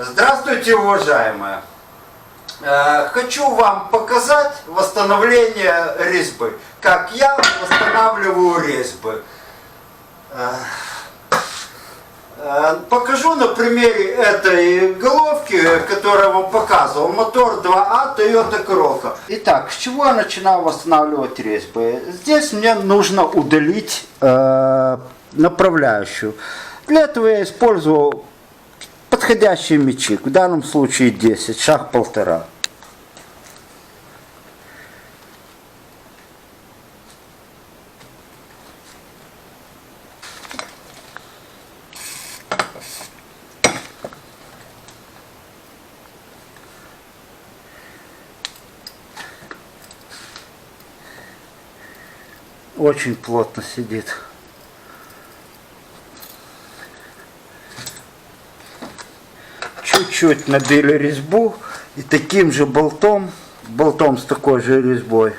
Здравствуйте, уважаемые! Хочу вам показать восстановление резьбы. Как я восстанавливаю резьбы. Покажу на примере этой головки, которую я вам показывал. Мотор 2А Toyota Corolla. Итак, с чего я начинаю восстанавливать резьбы? Здесь мне нужно удалить направляющую. Для этого я использовал подходящий мячик, в данном случае 10, шаг 1,5. Очень плотно сидит. Чуть-чуть набили резьбу и таким же болтом с такой же резьбой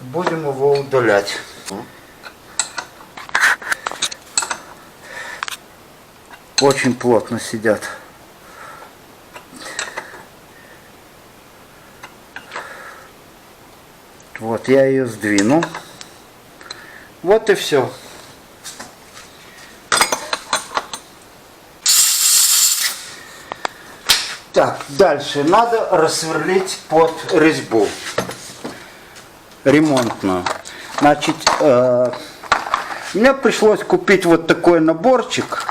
будем его удалять. Очень плотно сидят. Вот я ее сдвину. Вот и все. Так, дальше надо рассверлить под резьбу ремонтную. Значит, мне пришлось купить вот такой наборчик.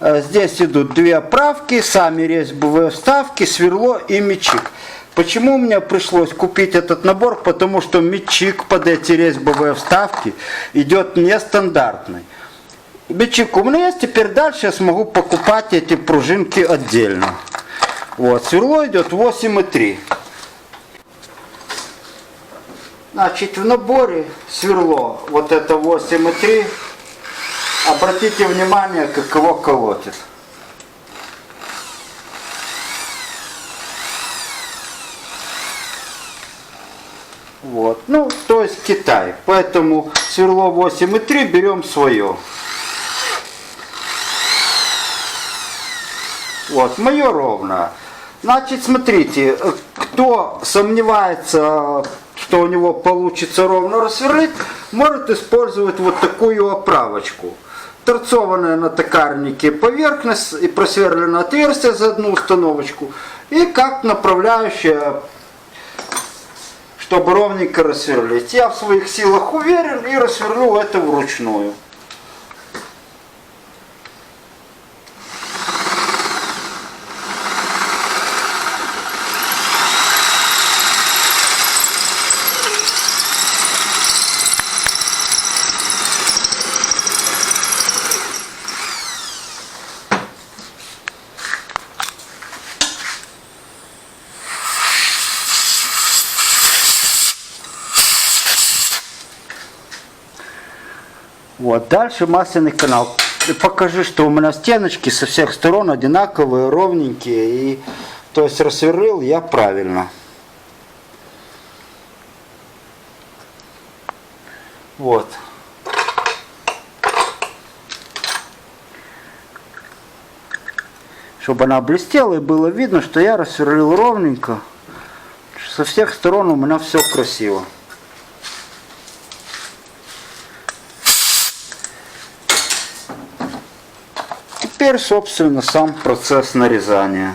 Здесь идут две оправки, сами резьбовые вставки, сверло и мячик. Почему мне пришлось купить этот набор? Потому что мячик под эти резьбовые вставки идет нестандартный. Мячик у меня есть, теперь дальше я смогу покупать эти пружинки отдельно. Вот, сверло идет 8,3. Значит, в наборе сверло вот это 8,3. Обратите внимание, как его колотит. Вот, ну, то есть Китай. Поэтому сверло 8,3 берем свое. Вот, мое ровно. Значит, смотрите, кто сомневается, что у него получится ровно рассверлить, может использовать вот такую оправочку. Торцованная на токарнике поверхность и просверлено отверстие за одну установочку. И как направляющая, чтобы ровненько рассверлить. Я в своих силах уверен и рассверлю это вручную. Вот, дальше масляный канал. Покажи, что у меня стеночки со всех сторон одинаковые, ровненькие. И, то есть рассверлил я правильно. Вот. Чтобы она блестела и было видно, что я рассверлил ровненько. Со всех сторон у меня все красиво. Теперь, собственно, сам процесс нарезания.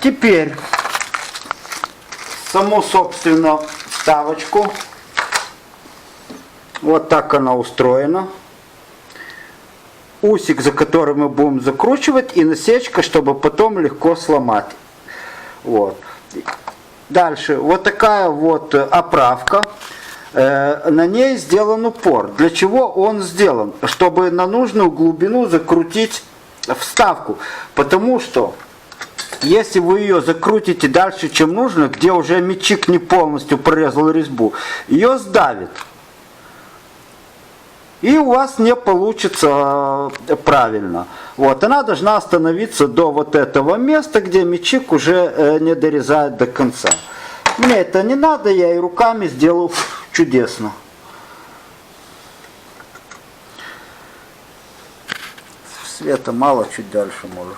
Теперь саму, собственно, вставочку. Вот так она устроена. Усик, за который мы будем закручивать, и насечка, чтобы потом легко сломать. Вот. Дальше вот такая вот оправка. На ней сделан упор. Для чего он сделан? Чтобы на нужную глубину закрутить вставку. Потому что если вы ее закрутите дальше, чем нужно, где уже мячик не полностью прорезал резьбу, ее сдавит. И у вас не получится правильно. Вот, она должна остановиться до вот этого места, где мячик уже не дорезает до конца. Мне это не надо, я и руками сделаю чудесно. Света мало, чуть дальше можешь.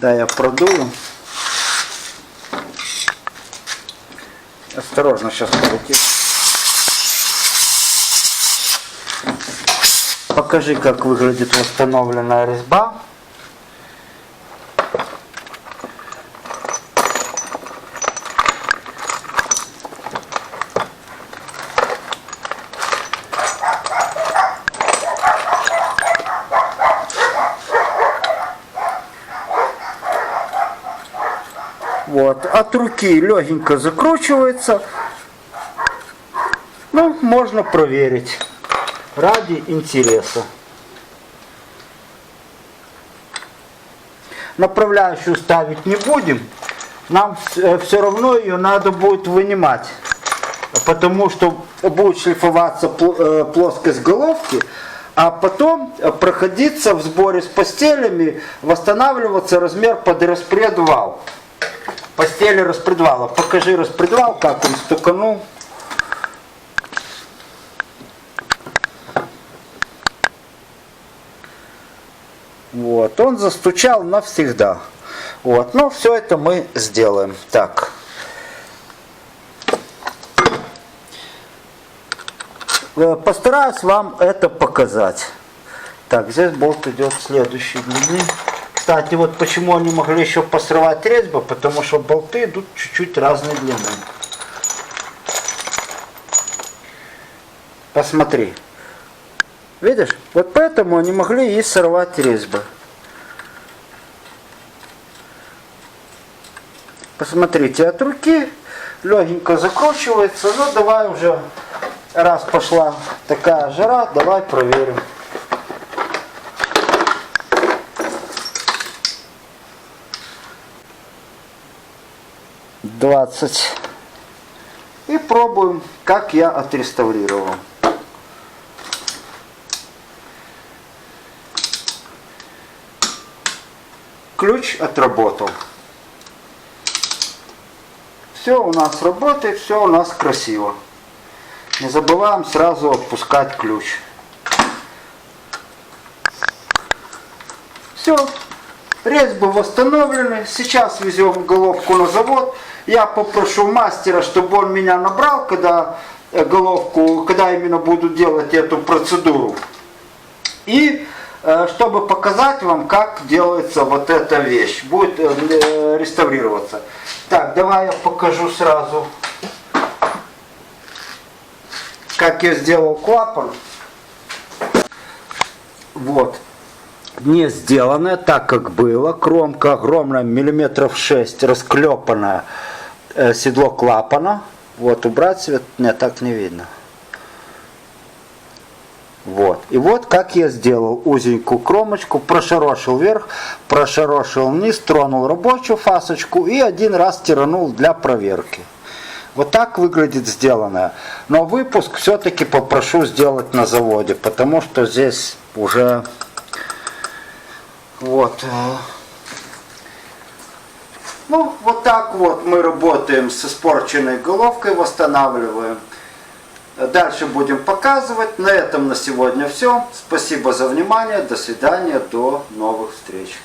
Да, я продую. Осторожно, сейчас полетит. Покажи, как выглядит восстановленная резьба. Вот, от руки легенько закручивается. Ну, можно проверить ради интереса. Направляющую ставить не будем. Нам все равно ее надо будет вынимать. Потому что будет шлифоваться плоскость головки, а потом проходиться в сборе с постелями, восстанавливаться размер под распредвал. Постели распредвала. Покажи распредвал, как он стуканул. Вот, он застучал навсегда. Вот, но все это мы сделаем. Так. Постараюсь вам это показать. Так, здесь болт идет следующей длины. Кстати, вот почему они могли еще посрывать резьбу, потому что болты идут чуть-чуть разной длины. Посмотри. Видишь? Вот поэтому они могли и сорвать резьбы. Посмотрите, от руки легенько закручивается. Ну, давай уже, раз пошла такая жара, давай проверим. И пробуем, как я отреставрировал. Ключ отработал. Все у нас работает, все у нас красиво. Не забываем сразу отпускать ключ. Все. Резьбы восстановлены. Сейчас везем головку на завод. Я попрошу мастера, чтобы он меня набрал, когда головку, когда именно буду делать эту процедуру. И чтобы показать вам, как делается вот эта вещь. Будет реставрироваться. Так, давай я покажу сразу, как я сделал клапан. Вот. Не сделанное так, как было. Кромка огромная, миллиметров 6, расклепанное седло клапана. Вот, убрать свет, нет, так не видно. Вот. И вот как я сделал узенькую кромочку, прошорошил вверх, прошорошил вниз, тронул рабочую фасочку и один раз тиранул для проверки. Вот так выглядит сделанное. Но выпуск все-таки попрошу сделать на заводе, потому что здесь уже... Вот. Ну, вот так вот мы работаем с испорченной головкой, восстанавливаем. Дальше будем показывать. На этом на сегодня все. Спасибо за внимание. До свидания. До новых встреч.